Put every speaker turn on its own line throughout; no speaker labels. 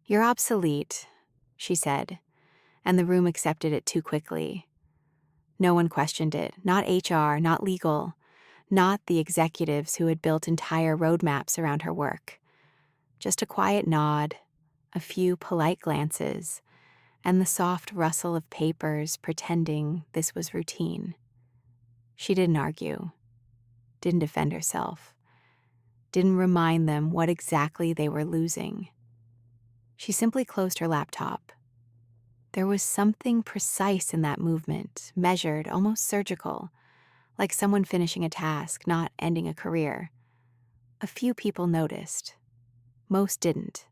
"You're obsolete," she said, and the room accepted it too quickly. No one questioned it, not HR, not legal, not the executives who had built entire roadmaps around her work. Just a quiet nod, a few polite glances, and the soft rustle of papers pretending this was routine. She didn't argue, didn't defend herself, didn't remind them what exactly they were losing. She simply closed her laptop. There was something precise in that movement, measured, almost surgical, like someone finishing a task, not ending a career. A few people noticed. Most didn't.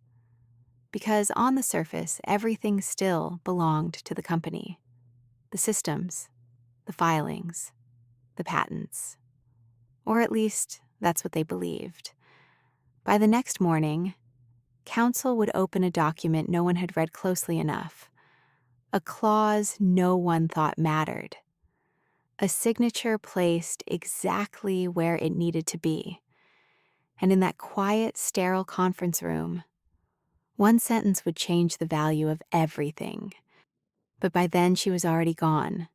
Because on the surface, everything still belonged to the company. The systems, the filings, the patents. Or at least, that's what they believed. By the next morning, counsel would open a document no one had read closely enough. A clause no one thought mattered. A signature placed exactly where it needed to be. And in that quiet, sterile conference room, one sentence would change the value of everything. But by then she was already gone.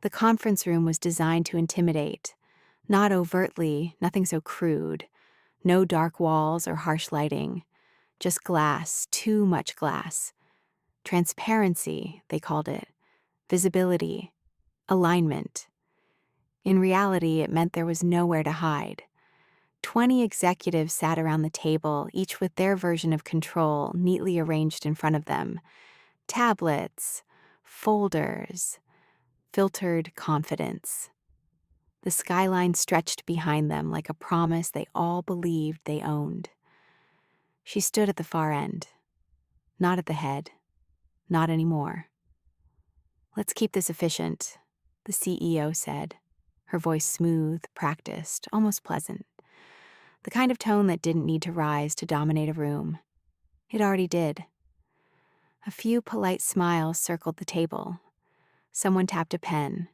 The conference room was designed to intimidate. Not overtly, nothing so crude. No dark walls or harsh lighting. Just glass, too much glass. Transparency, they called it. Visibility. Alignment. In reality, it meant there was nowhere to hide. 20 executives sat around the table, each with their version of control neatly arranged in front of them. Tablets, folders, filtered confidence. The skyline stretched behind them like a promise they all believed they owned. She stood at the far end, not at the head, not anymore. "Let's keep this efficient," the CEO said, her voice smooth, practiced, almost pleasant. The kind of tone that didn't need to rise to dominate a room. It already did. A few polite smiles circled the table. Someone tapped a pen.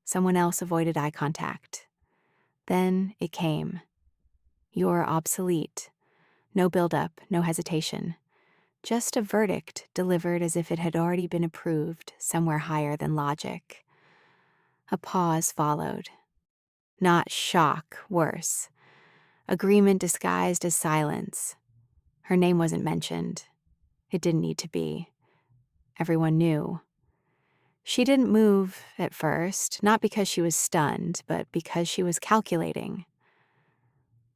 Someone else avoided eye contact. Then it came. "You're obsolete." No buildup, no hesitation. Just a verdict delivered as if it had already been approved somewhere higher than logic. A pause followed. Not shock, worse. Agreement disguised as silence. Her name wasn't mentioned. It didn't need to be. Everyone knew. She didn't move at first, not because she was stunned, but because she was calculating.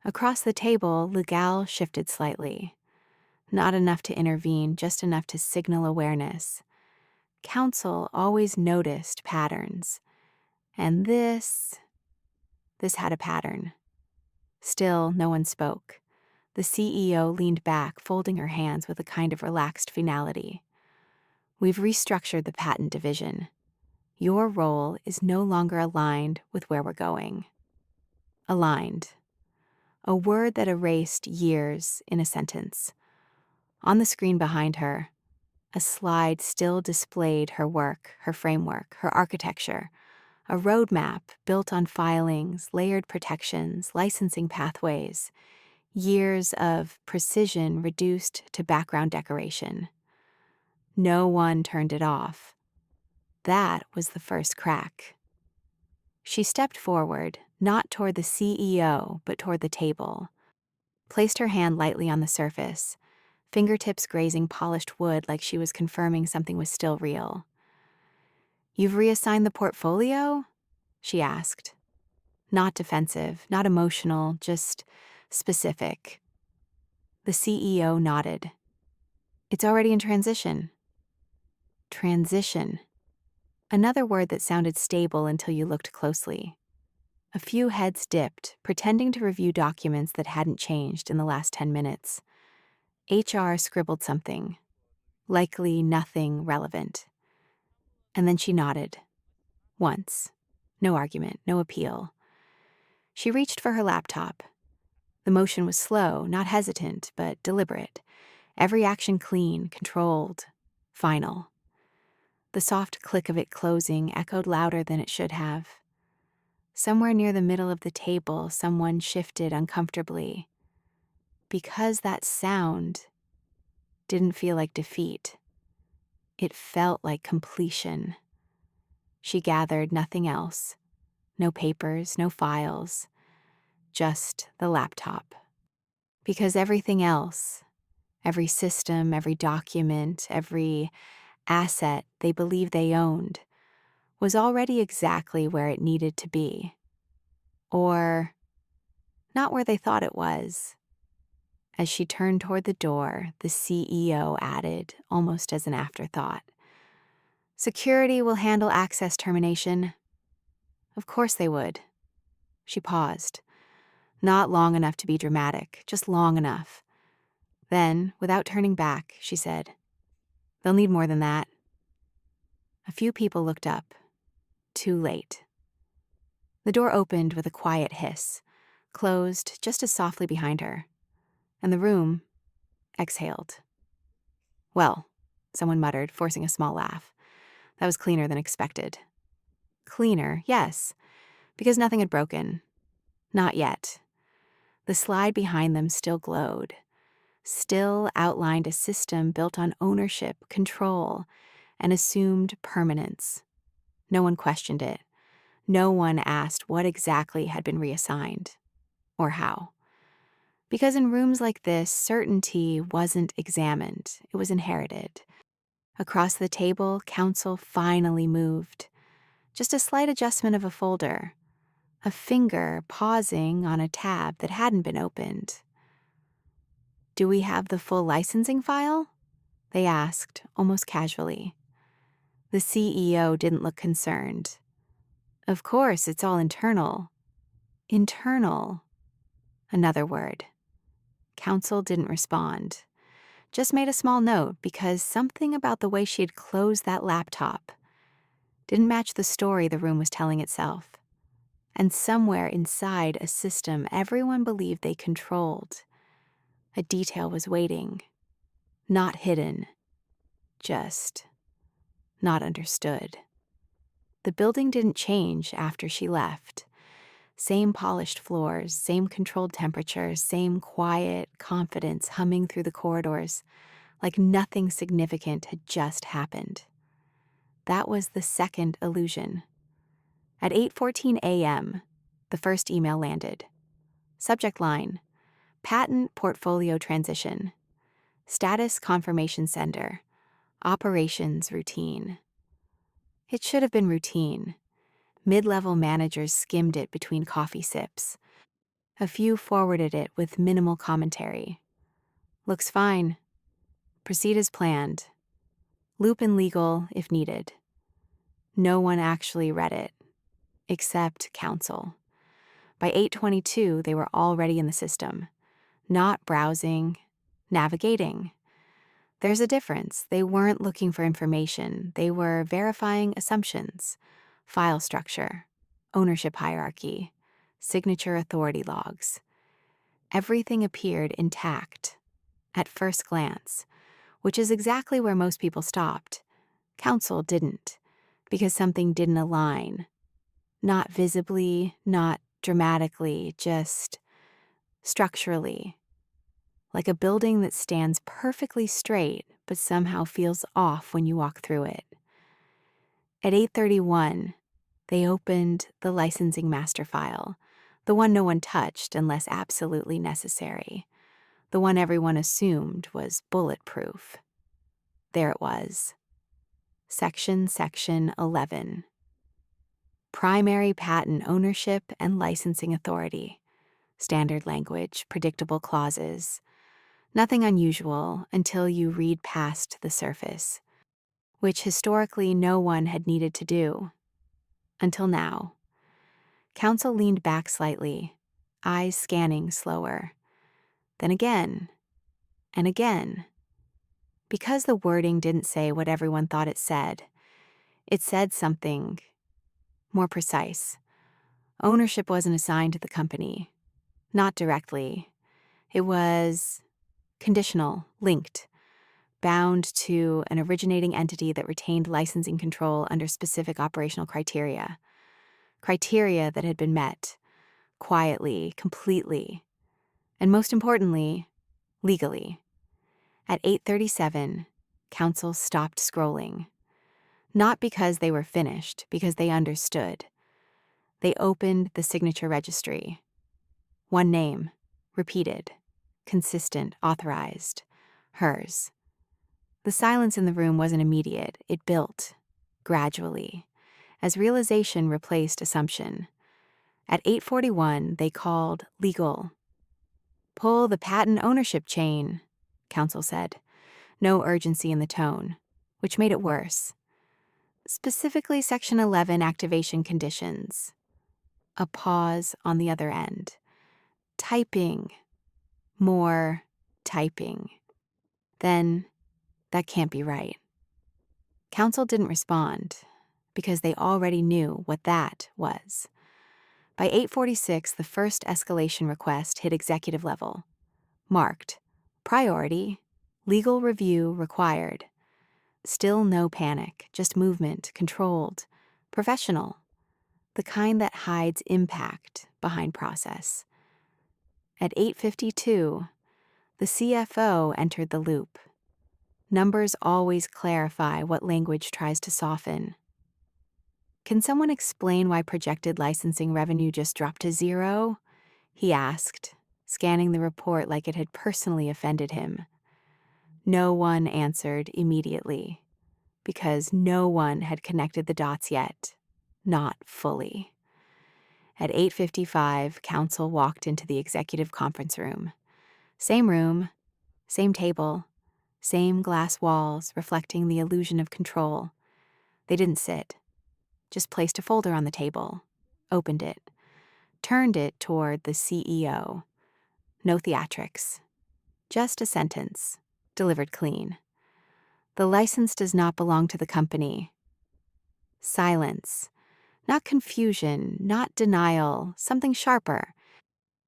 Across the table, Lugal shifted slightly. Not enough to intervene, just enough to signal awareness. Counsel always noticed patterns. And this had a pattern. Still, no one spoke. The CEO leaned back, folding her hands with a kind of relaxed finality. "We've restructured the patent division. Your role is no longer aligned with where we're going." Aligned. A word that erased years in a sentence. On the screen behind her, a slide still displayed her work, her framework, her architecture, a roadmap built on filings, layered protections, licensing pathways, years of precision reduced to background decoration. No one turned it off. That was the first crack. She stepped forward, not toward the CEO, but toward the table, placed her hand lightly on the surface, fingertips grazing polished wood like she was confirming something was still real. "You've reassigned the portfolio?" she asked. Not defensive, not emotional, just specific. The CEO nodded. "It's already in transition." Transition. Another word that sounded stable until you looked closely. A few heads dipped, pretending to review documents that hadn't changed in the last 10 minutes. HR scribbled something. Likely nothing relevant. And then she nodded. Once. No argument, no appeal. She reached for her laptop. The motion was slow, not hesitant, but deliberate. Every action clean, controlled, final. The soft click of it closing echoed louder than it should have. Somewhere near the middle of the table, someone shifted uncomfortably. Because that sound, didn't feel like defeat. It felt like completion. She gathered nothing else. No papers, no files, just the laptop. Because everything else, every system, every document, every asset they believed they owned, was already exactly where it needed to be. Or not where they thought it was. As she turned toward the door, the CEO added, almost as an afterthought, "Security will handle access termination." Of course they would. She paused. Not long enough to be dramatic, just long enough. Then, without turning back, she said, "They'll need more than that." A few people looked up. Too late. The door opened with a quiet hiss, closed just as softly behind her, and the room exhaled. "Well," someone muttered, forcing a small laugh. That was cleaner than expected. Cleaner, yes, because nothing had broken. Not yet. The slide behind them still glowed, still outlined a system built on ownership, control, and assumed permanence. No one questioned it. No one asked what exactly had been reassigned, or how. Because in rooms like this, certainty wasn't examined, it was inherited. Across the table, counsel finally moved. Just a slight adjustment of a folder, a finger pausing on a tab that hadn't been opened. "Do we have the full licensing file?" they asked, almost casually. The CEO didn't look concerned. "Of course, it's all internal." Internal. Another word. Counsel didn't respond. Just made a small note because something about the way she had closed that laptop didn't match the story the room was telling itself. And somewhere inside a system everyone believed they controlled, a detail was waiting. Not hidden. Just not understood. The building didn't change after she left. Same polished floors, same controlled temperatures, same quiet confidence humming through the corridors, like nothing significant had just happened. That was the second illusion. At 8:14 a.m., the first email landed. Subject line: Patent Portfolio Transition. Status Confirmation Sender. Operations Routine. It should have been routine. Mid-level managers skimmed it between coffee sips. A few forwarded it with minimal commentary. "Looks fine. Proceed as planned. Loop in legal if needed." No one actually read it, except counsel. By 8:22, they were already in the system. Not browsing, navigating. There's a difference. They weren't looking for information. They were verifying assumptions, file structure, ownership hierarchy, signature authority logs. Everything appeared intact at first glance, which is exactly where most people stopped. Counsel didn't, because something didn't align. Not visibly, not dramatically, just structurally. Like a building that stands perfectly straight but somehow feels off when you walk through it. At 8:31, they opened the licensing master file, the one no one touched unless absolutely necessary, the one everyone assumed was bulletproof. There it was. Section 11. Primary patent ownership and licensing authority. Standard language, predictable clauses. Nothing unusual until you read past the surface, which historically no one had needed to do. Until now. Counsel leaned back slightly, eyes scanning slower. Then again, and again. Because the wording didn't say what everyone thought it said something more precise. Ownership wasn't assigned to the company. Not directly. It was conditional, linked, bound to an originating entity that retained licensing control under specific operational criteria. Criteria that had been met, quietly, completely, and most importantly, legally. At 8:37, counsel stopped scrolling. Not because they were finished, because they understood. They opened the signature registry. One name, repeated, consistent, authorized, hers. The silence in the room wasn't immediate. It built, gradually, as realization replaced assumption. At 8:41, they called legal. "Pull the patent ownership chain," counsel said. No urgency in the tone, which made it worse. Specifically Section 11 activation conditions. A pause on the other end. Typing. More typing. Then, that can't be right. Counsel didn't respond, because they already knew what that was. By 8:46, the first escalation request hit executive level. Marked. Priority. Legal review required. Still no panic, just movement, controlled, professional. The kind that hides impact behind process. At 8:52, the CFO entered the loop. Numbers always clarify what language tries to soften. "Can someone explain why projected licensing revenue just dropped to 0? He asked, scanning the report like it had personally offended him. No one answered immediately, because no one had connected the dots yet, not fully. At 8:55, counsel walked into the executive conference room. Same table, same glass walls reflecting the illusion of control. They didn't sit, just placed a folder on the table, opened it, turned it toward the CEO. No theatrics, just a sentence, delivered clean. "The license does not belong to the company." Silence. Not confusion, not denial, something sharper.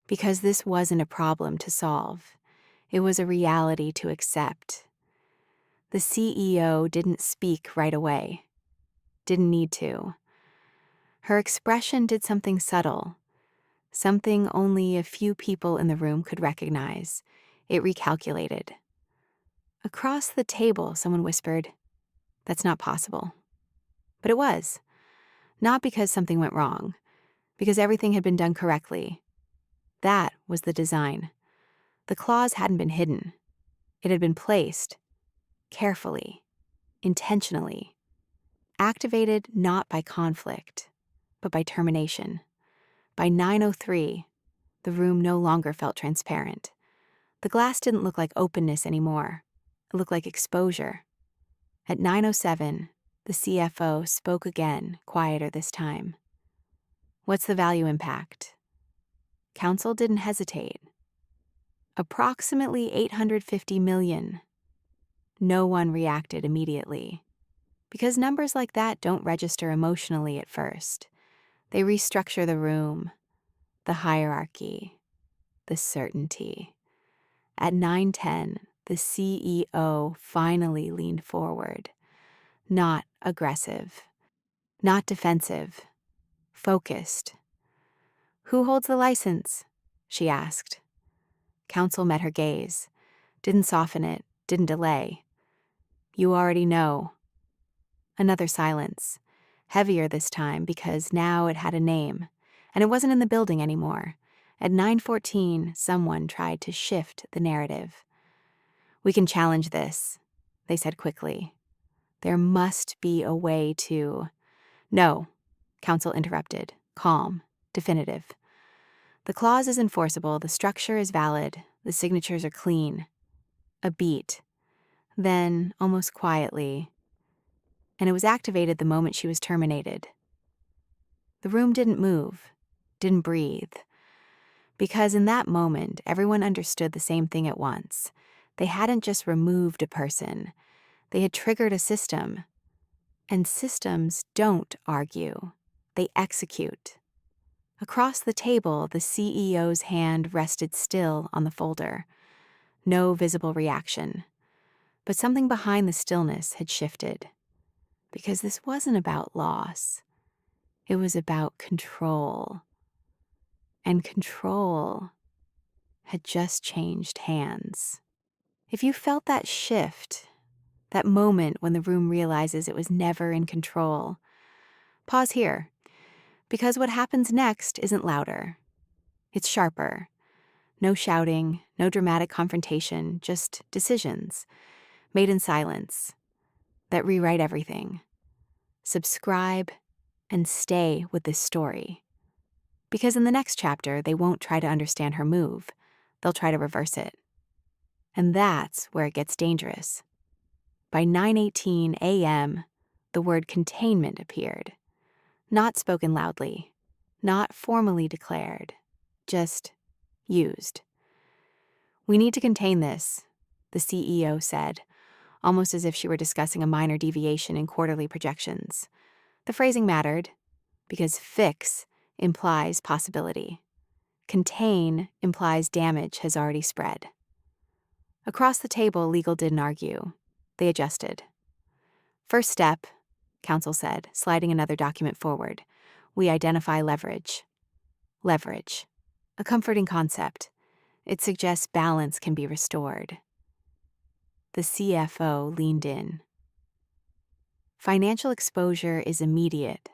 Because this wasn't a problem to solve. It was a reality to accept. The CEO didn't speak right away. Didn't need to. Her expression did something subtle. Something only a few people in the room could recognize. It recalculated. Across the table, someone whispered, "That's not possible." But it was. Not because something went wrong. Because everything had been done correctly. That was the design. The clause hadn't been hidden. It had been placed, carefully, intentionally, activated not by conflict, but by termination. By 9:03, the room no longer felt transparent. The glass didn't look like openness anymore. It looked like exposure. At 9:07, the CFO spoke again, quieter this time. "What's the value impact?" Counsel didn't hesitate. "Approximately 850 million. No one reacted immediately. Because numbers like that don't register emotionally at first. They restructure the room, the hierarchy, the certainty. At 9:10, the CEO finally leaned forward. Not aggressive, not defensive, focused. "Who holds the license?" she asked. Counsel met her gaze. Didn't soften it, didn't delay. "You already know." Another silence. Heavier this time because now it had a name, and it wasn't in the building anymore. At 9:14, someone tried to shift the narrative. "We can challenge this," they said quickly. "There must be a way to—" "No," counsel interrupted, calm, definitive. "The clause is enforceable, the structure is valid, the signatures are clean." A beat. Then, almost quietly, and it was activated the moment she was terminated. The room didn't move, didn't breathe. Because in that moment, everyone understood the same thing at once. They hadn't just removed a person. They had triggered a system. And systems don't argue. They execute. Across the table, the CEO's hand rested still on the folder. No visible reaction. But something behind the stillness had shifted. Because this wasn't about loss. It was about control. And control had just changed hands. If you felt that shift, that moment when the room realizes it was never in control, pause here, because what happens next isn't louder. It's sharper. No shouting, no dramatic confrontation, just decisions, made in silence, that rewrite everything. Subscribe and stay with this story. Because in the next chapter, they won't try to understand her move. They'll try to reverse it. And that's where it gets dangerous. By 9:18 a.m., the word containment appeared. Not spoken loudly, not formally declared, just used. "We need to contain this," the CEO said, almost as if she were discussing a minor deviation in quarterly projections. The phrasing mattered, because fix implies possibility. Contain implies damage has already spread. Across the table, legal didn't argue. They adjusted. "First step," counsel said, sliding another document forward. "We identify leverage." Leverage. A comforting concept. It suggests balance can be restored. The CFO leaned in. Financial exposure is immediate.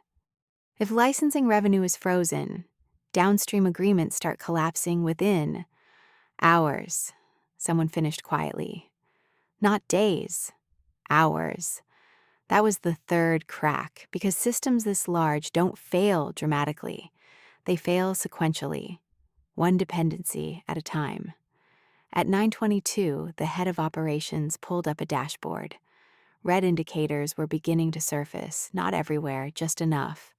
If licensing revenue is frozen, downstream agreements start collapsing within hours, someone finished quietly. Not days, hours. That was the third crack, because systems this large don't fail dramatically. They fail sequentially, one dependency at a time. At 9:22, the head of operations pulled up a dashboard. Red indicators were beginning to surface, not everywhere, just enough.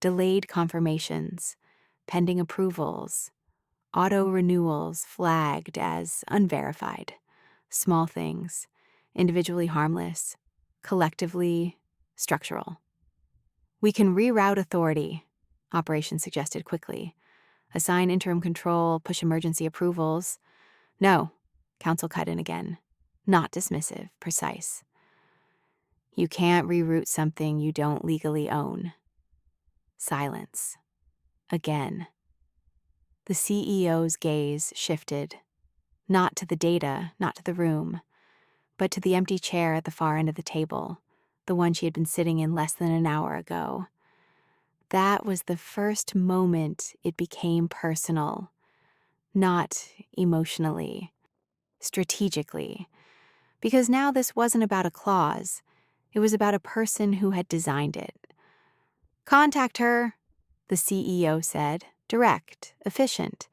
Delayed confirmations, pending approvals, auto renewals flagged as unverified. Small things, individually harmless, collectively structural. "We can reroute authority," operations suggested quickly. "Assign interim control, push emergency approvals." "No," counsel cut in again. Not dismissive, precise. "You can't reroute something you don't legally own." Silence. Again. The CEO's gaze shifted. Not to the data, not to the room, but to the empty chair at the far end of the table, the one she had been sitting in less than an hour ago. That was the first moment it became personal. Not emotionally, strategically. Because now this wasn't about a clause. It was about a person who had designed it. "Contact her," the CEO said, direct, efficient,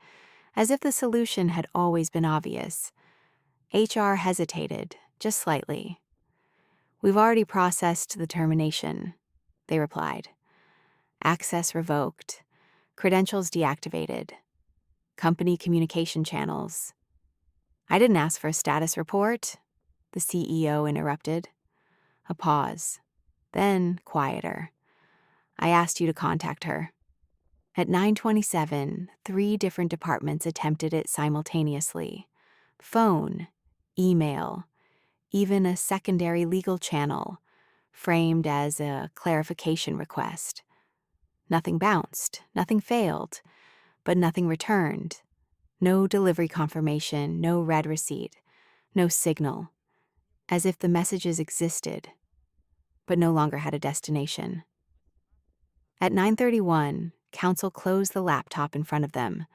as if the solution had always been obvious. HR hesitated, just slightly. "We've already processed the termination," they replied. "Access revoked, credentials deactivated, company communication channels." "I didn't ask for a status report," the CEO interrupted. A pause. Then quieter. "I asked you to contact her." At 9:27, 3 different departments attempted it simultaneously. Phone, email, even a secondary legal channel, framed as a clarification request. Nothing bounced, nothing failed, but nothing returned. No delivery confirmation, no red receipt, no signal. As if the messages existed, but no longer had a destination. At 9:31, counsel closed the laptop in front of them,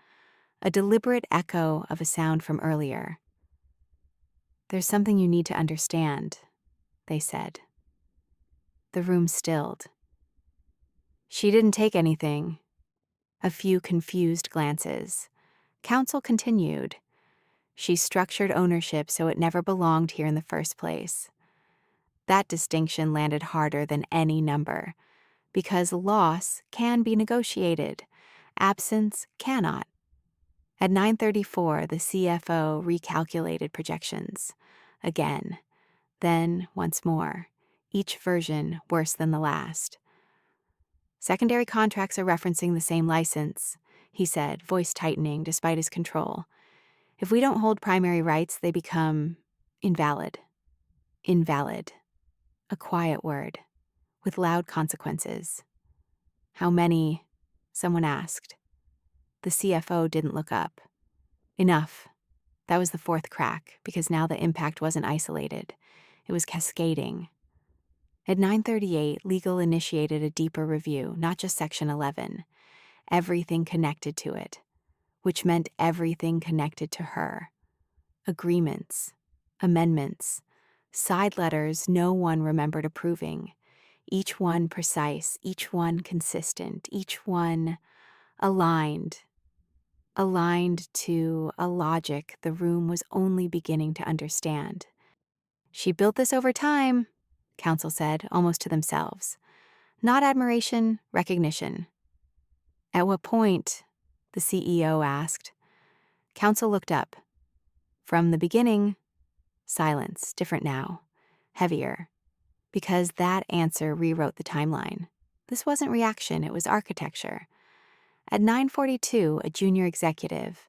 a deliberate echo of a sound from earlier. "There's something you need to understand," they said. The room stilled. "She didn't take anything." A few confused glances. Counsel continued. "She structured ownership so it never belonged here in the first place." That distinction landed harder than any number, because loss can be negotiated. Absence cannot. At 9:34, the CFO recalculated projections. Again. Then once more. Each version worse than the last. "Secondary contracts are referencing the same license," he said, voice tightening despite his control. "If we don't hold primary rights, they become invalid." Invalid. A quiet word, with loud consequences. "How many?" someone asked. The CFO didn't look up. "Enough," That was the fourth crack, because now the impact wasn't isolated. It was cascading. At 9:38, legal initiated a deeper review, not just Section 11, everything connected to it, which meant everything connected to her. Agreements, amendments, side letters no one remembered approving, each one precise, each one consistent, each one aligned to a logic the room was only beginning to understand. She built this over time, counsel said, almost to themselves. Not admiration, recognition. At what point? The CEO asked. Counsel looked up. From the beginning, silence, different now, heavier, because that answer rewrote the timeline. This wasn't reaction, it was architecture. At 9:42, a junior executive,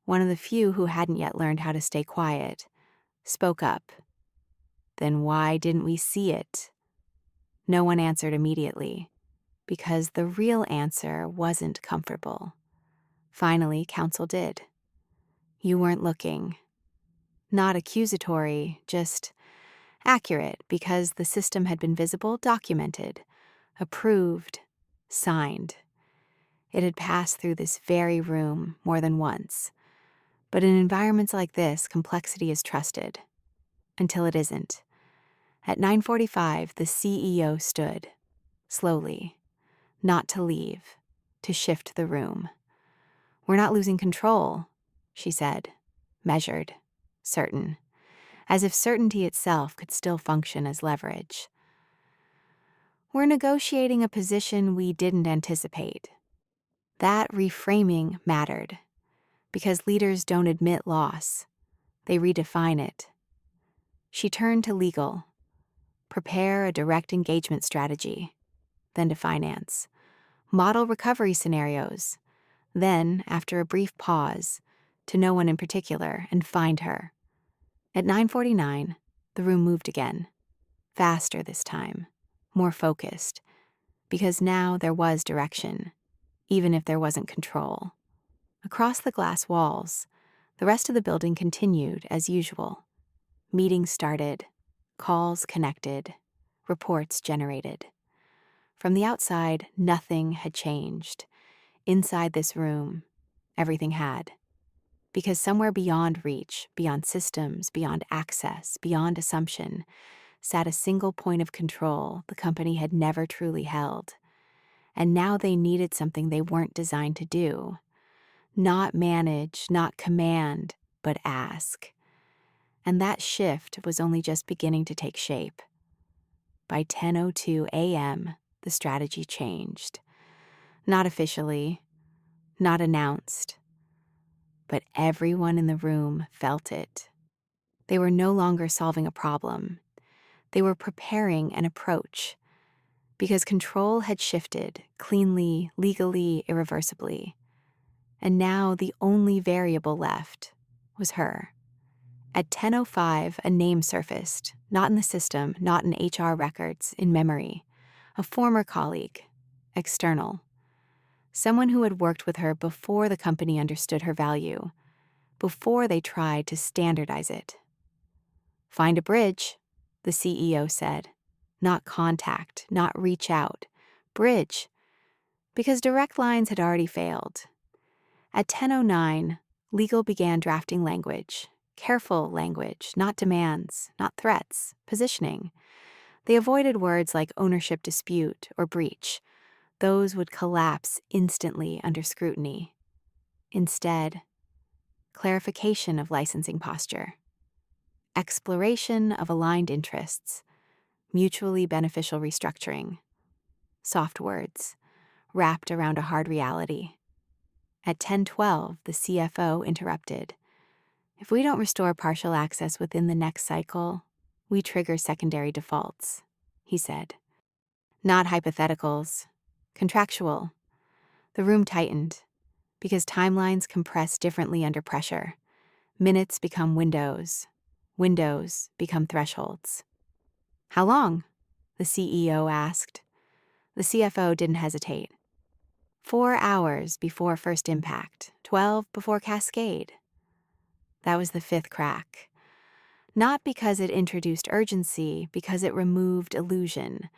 one of the few who hadn't yet learned how to stay quiet, spoke up. Then why didn't we see it? No one answered immediately, because the real answer wasn't comfortable. Finally, counsel did. You weren't looking. Not accusatory, just accurate, because the system had been visible, documented, approved, signed. It had passed through this very room more than once. But in environments like this, complexity is trusted. Until it isn't. At 9:45, the CEO stood, slowly, not to leave, to shift the room. We're not losing control, she said, measured, certain, as if certainty itself could still function as leverage. We're negotiating a position we didn't anticipate. That reframing mattered, because leaders don't admit loss, they redefine it. She turned to legal. Prepare a direct engagement strategy, then to finance. Model recovery scenarios, then, after a brief pause, to no one in particular, and find her. At 9:49, the room moved again. Faster this time, more focused, because now there was direction, even if there wasn't control. Across the glass walls, the rest of the building continued as usual. Meetings started, calls connected, reports generated. From the outside, nothing had changed. Inside this room, everything had. Because somewhere beyond reach, beyond systems, beyond access, beyond assumption, sat a single point of control the company had never truly held. And now they needed something they weren't designed to do. Not manage, not command, but ask. And that shift was only just beginning to take shape. By 10:02 a.m., the strategy changed. Not officially, not announced, but everyone in the room felt it. They were no longer solving a problem. They were preparing an approach, because control had shifted, cleanly, legally, irreversibly. And now the only variable left was her. At 10:05, a name surfaced, not in the system, not in HR records, in memory. A former colleague, external. Someone who had worked with her before the company understood her value, before they tried to standardize it. Find a bridge, the CEO said. Not contact, not reach out. Bridge. Because direct lines had already failed. At 10:09, legal began drafting language. Careful language, not demands, not threats, positioning. They avoided words like ownership dispute or breach. Those would collapse instantly under scrutiny. Instead, clarification of licensing posture, exploration of aligned interests, mutually beneficial restructuring, soft words, wrapped around a hard reality. At 10:12, the CFO interrupted. If we don't restore partial access within the next cycle, we trigger secondary defaults, he said. Not hypotheticals, contractual. The room tightened, because timelines compress differently under pressure. Minutes become windows. Windows become thresholds. How long? The CEO asked. The CFO didn't hesitate. 4 hours before first impact, 12 before cascade. That was the fifth crack. Not because it introduced urgency, because it removed illusion.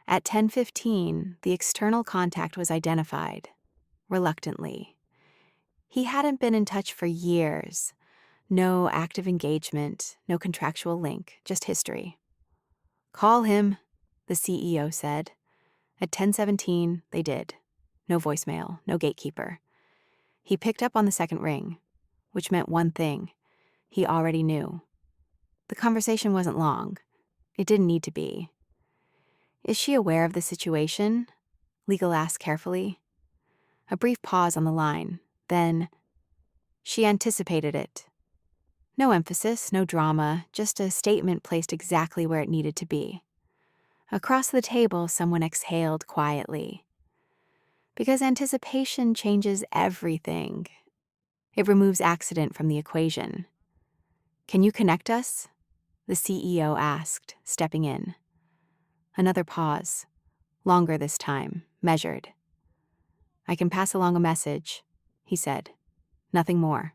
At 10:15, the external contact was identified, reluctantly. He hadn't been in touch for years. No active engagement, no contractual link, just history. "Call him," the CEO said. At 10:17, they did. No voicemail, no gatekeeper. He picked up on the second ring, which meant one thing. He already knew. The conversation wasn't long. It didn't need to be. "Is she aware of the situation?" Legal asked carefully. A brief pause on the line. Then, "She anticipated it." No emphasis, no drama, just a statement placed exactly where it needed to be. Across the table, someone exhaled quietly. Because anticipation changes everything. It removes accident from the equation. "Can you connect us?" the CEO asked, stepping in. Another pause. Longer this time, measured. "I can pass along a message," he said. Nothing more.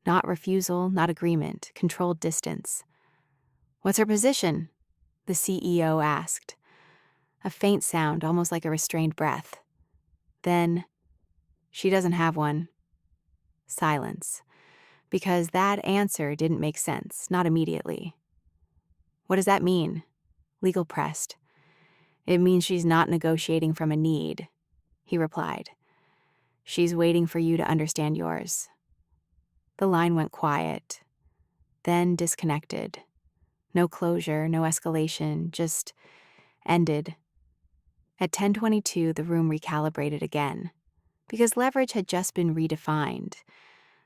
Not refusal, not agreement, controlled distance. "What's her position?" the CEO asked. A faint sound, almost like a restrained breath. Then, "She doesn't have one." Silence. Because that answer didn't make sense, not immediately. "What does that mean?" Legal pressed. "It means she's not negotiating from a need," he replied. "She's waiting for you to understand yours." The line went quiet, then disconnected. No closure, no escalation, just ended. At 10:22, the room recalibrated again, because leverage had just been redefined.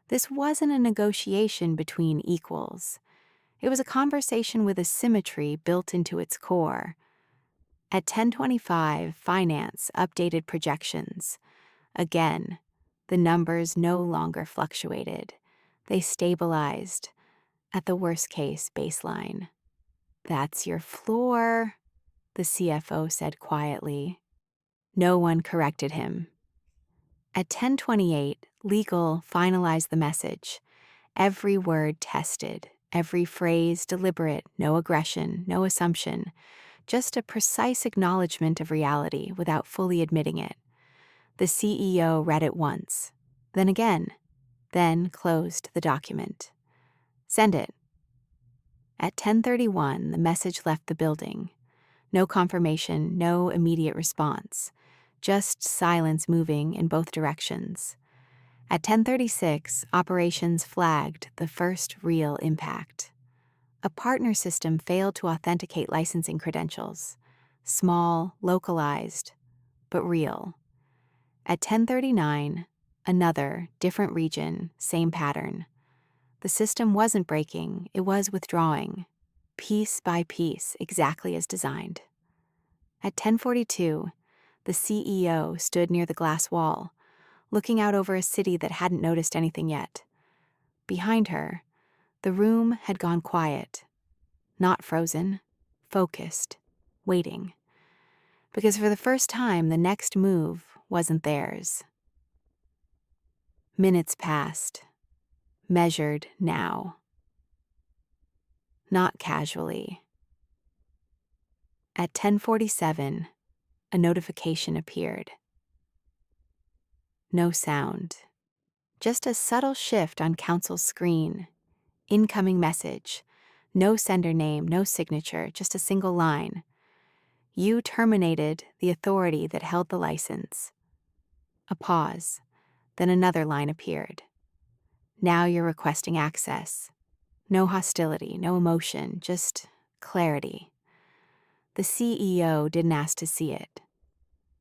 This wasn't a negotiation between equals. It was a conversation with a symmetry built into its core. At 10:25, finance updated projections. Again, the numbers no longer fluctuated. They stabilized at the worst-case baseline. "That's your floor," the CFO said quietly. No one corrected him. At 10:28, legal finalized the message. Every word tested, every phrase deliberate, no aggression, no assumption, just a precise acknowledgement of reality without fully admitting it. The CEO read it once, then again, then closed the document. "Send it." At 10:31, the message left the building. No confirmation, no immediate response, just silence moving in both directions. At 10:36, operations flagged the first real impact. A partner system failed to authenticate licensing credentials. Small, localized, but real. At 10:39, another, different region, same pattern. The system wasn't breaking, it was withdrawing, piece by piece, exactly as designed. At 10:42, the CEO stood near the glass wall, looking out over a city that hadn't noticed anything yet. Behind her, the room had gone quiet. Not frozen, focused, waiting. Because for the first time, the next move wasn't theirs. Minutes passed, measured now. Not casually. At 10:47, a notification appeared. No sound. Just a subtle shift on counsel's screen. Incoming message. No sender name, no signature, just a single line. "You terminated the authority that held the license." A pause. Then another line appeared. "Now you're requesting access." No hostility, no emotion, just clarity. The CEO didn't ask to see it.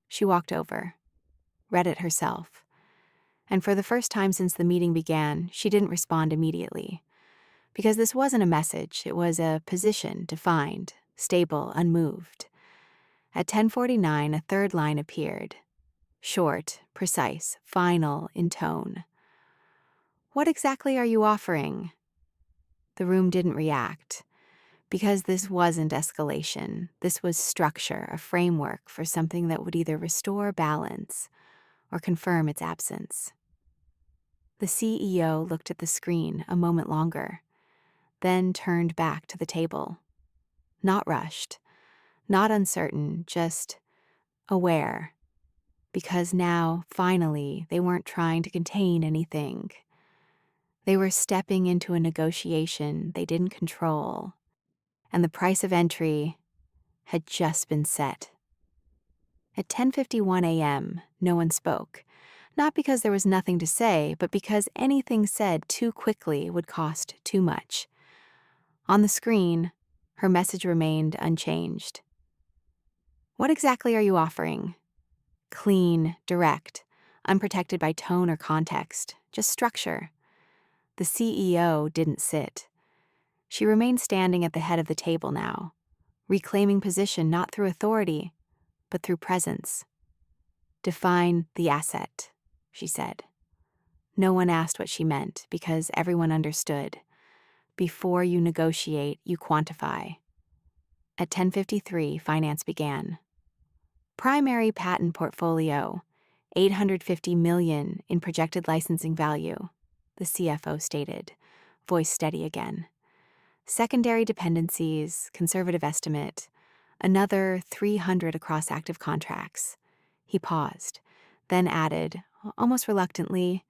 She walked over, read it herself. And for the first time since the meeting began, she didn't respond immediately. Because this wasn't a message, it was a position defined, stable, unmoved. At 10:49, a third line appeared. Short, precise, final in tone. "What exactly are you offering?" The room didn't react. Because this wasn't escalation. This was structure, a framework for something that would either restore balance or confirm its absence. The CEO looked at the screen a moment longer, then turned back to the table. Not rushed, not uncertain, just aware. Because now, finally, they weren't trying to contain anything. They were stepping into a negotiation they didn't control, and the price of entry had just been set. At 10:51 a.m., no one spoke, not because there was nothing to say, but because anything said too quickly would cost too much. On the screen, her message remained unchanged. What exactly are you offering? Clean, direct, unprotected by tone or context, just structure. The CEO didn't sit. She remained standing at the head of the table now, reclaiming position not through authority, but through presence. Define the asset, she said. No one asked what she meant because everyone understood. Before you negotiate, you quantify. At 10:53, finance began. Primary patent portfolio, $850 million in projected licensing value, the CFO stated, voice steady again. Secondary dependencies, conservative estimate, another 300 across active contracts. He paused, then added, almost reluctantly,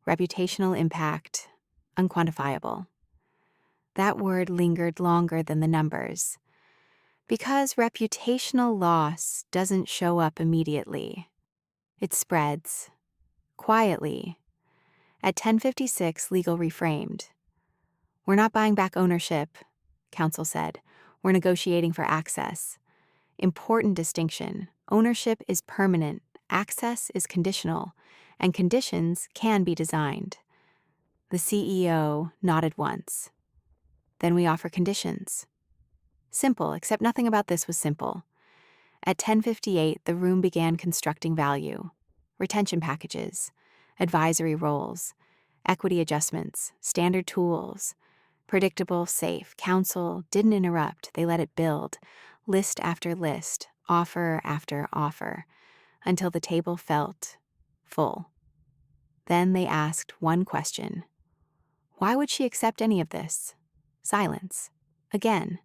reputational impact, unquantifiable. That word lingered longer than the numbers. Because reputational loss doesn't show up immediately. It spreads, quietly. At 10:56, legal reframed. We're not buying back ownership, counsel said. We're negotiating for access. Important distinction. Ownership is permanent, access is conditional, and conditions can be designed. The CEO nodded once. Then we offer conditions. Simple, except nothing about this was simple. At 10:58, the room began constructing value. Retention packages, advisory roles, equity adjustments, standard tools. Predictable, safe. Counsel didn't interrupt. They let it build. List after list, offer after offer, until the table felt full. Then they asked one question. Why would she accept any of this? Silence. Again,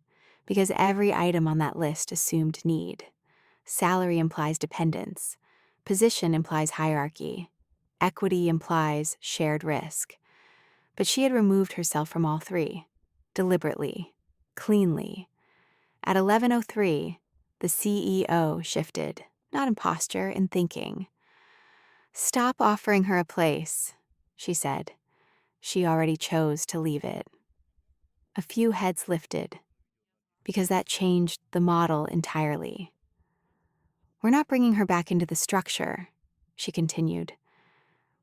because every item on that list assumed need. Salary implies dependence. Position implies hierarchy. Equity implies shared risk. But she had removed herself from all three, deliberately, cleanly. At 11:03, the CEO shifted, not in posture, in thinking. Stop offering her a place, she said. She already chose to leave it. A few heads lifted, because that changed the model entirely. We're not bringing her back into the structure, she continued.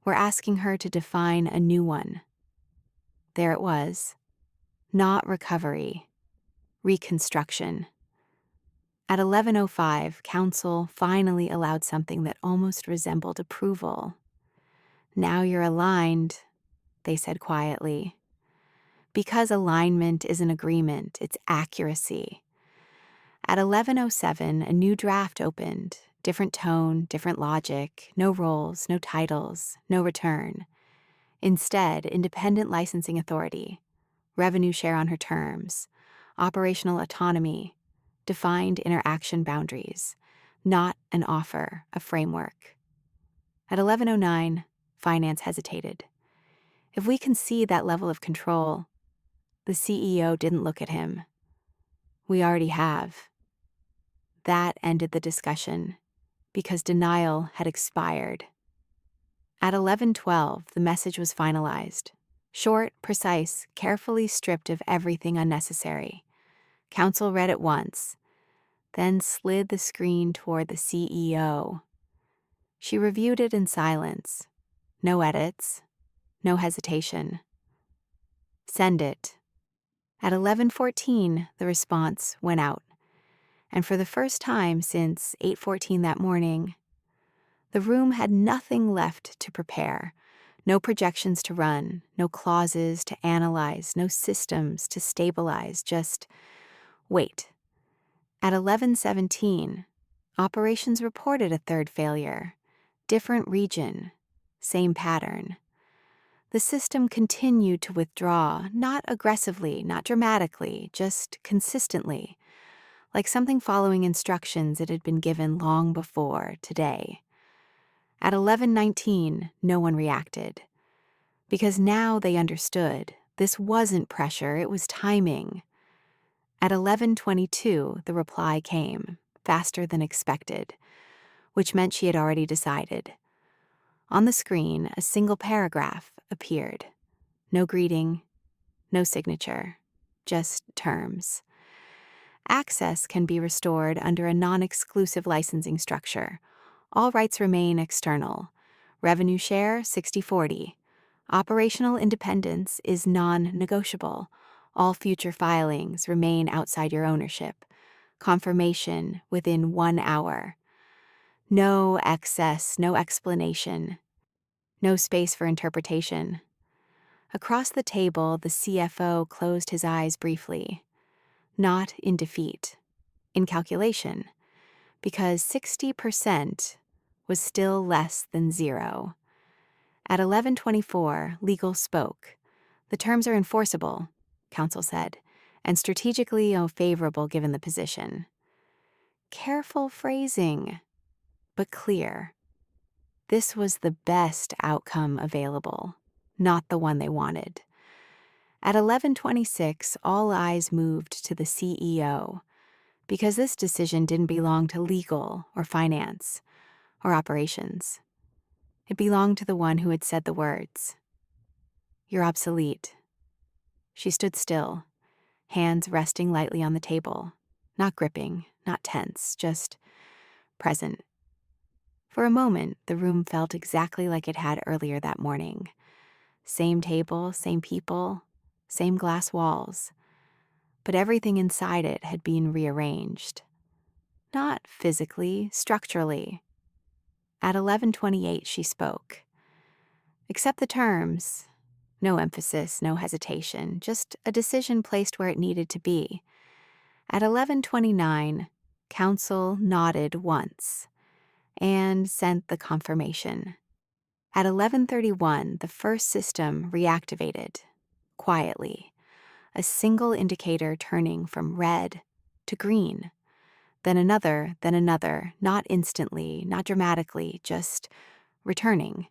We're asking her to define a new one. There it was. Not recovery. Reconstruction. At 11:05, counsel finally allowed something that almost resembled approval. Now you're aligned, they said quietly. Because alignment isn't agreement, it's accuracy. At 11:07, a new draft opened. Different tone, different logic, no roles, no titles, no return. Instead, independent licensing authority, revenue share on her terms, operational autonomy, defined interaction boundaries, not an offer, a framework. At 11:09, finance hesitated. If we concede that level of control, the CEO didn't look at him. We already have. That ended the discussion, because denial had expired. At 11:12, the message was finalized. Short, precise, carefully stripped of everything unnecessary. Counsel read it once, then slid the screen toward the CEO. She reviewed it in silence. No edits, no hesitation. Send it. At 11:14, the response went out. And for the first time since 8:14 that morning, the room had nothing left to prepare. No projections to run, no clauses to analyze, no systems to stabilize, just wait. At 11:17, operations reported a third failure. Different region, same pattern. The system continued to withdraw, not aggressively, not dramatically, just consistently, like something following instructions it had been given long before today. At 11:19, no one reacted. Because now they understood. This wasn't pressure, it was timing. At 11:22, the reply came, faster than expected, which meant she had already decided. On the screen, a single paragraph appeared. No greeting, no signature, just terms. Access can be restored under a non-exclusive licensing structure. All rights remain external. Revenue share 60/40. Operational independence is non-negotiable. All future filings remain outside your ownership. Confirmation within 1 hour. No excess, no explanation. No space for interpretation. Across the table, the CFO closed his eyes briefly. Not in defeat, in calculation, because 60% was still less than zero. At 11:24, legal spoke. The terms are enforceable, counsel said, and strategically favorable given the position. Careful phrasing, but clear. This was the best outcome available, not the one they wanted. At 11:26, all eyes moved to the CEO, because this decision didn't belong to legal or finance or operations. It belonged to the one who had said the words. "You're obsolete." She stood still, hands resting lightly on the table, not gripping, not tense, just present. For a moment, the room felt exactly like it had earlier that morning. Same table, same people, same glass walls. But everything inside it had been rearranged. Not physically, structurally. At 11:28, she spoke. "Accept the terms." No emphasis, no hesitation, just a decision placed where it needed to be. At 11:29, counsel nodded once and sent the confirmation. At 11:31, the first system reactivated, quietly, a single indicator turning from red to green. Then another, not instantly, not dramatically, just returning.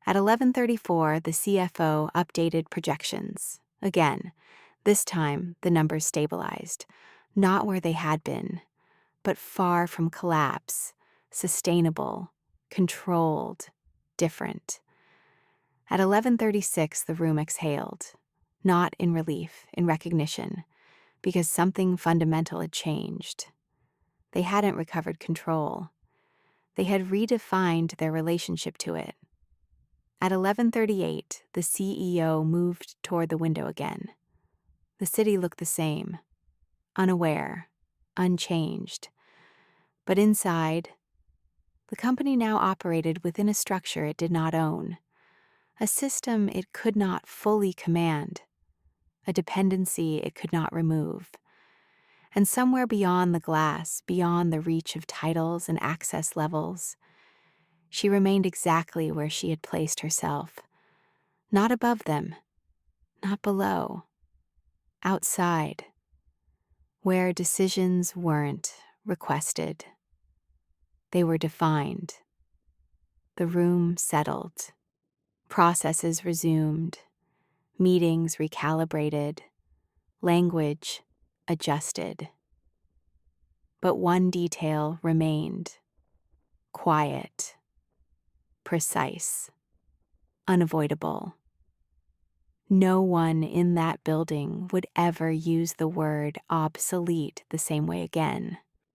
At 11:34, the CFO updated projections. Again, this time the numbers stabilized, not where they had been, but far from collapse, sustainable, controlled, different. At 11:36, the room exhaled, not in relief, in recognition, because something fundamental had changed. They hadn't recovered control. They had redefined their relationship to it. At 11:38, the CEO moved toward the window again. The city looked the same, unaware, unchanged. But inside, the company now operated within a structure it did not own, a system it could not fully command, a dependency it could not remove. And somewhere beyond the glass, beyond the reach of titles and access levels, she remained exactly where she had placed herself. Not above them, not below. Outside, where decisions weren't requested. They were defined. The room settled. Processes resumed. Meetings recalibrated. Language adjusted. But one detail remained. Quiet. Precise. Unavoidable. No one in that building would ever use the word obsolete the same way again.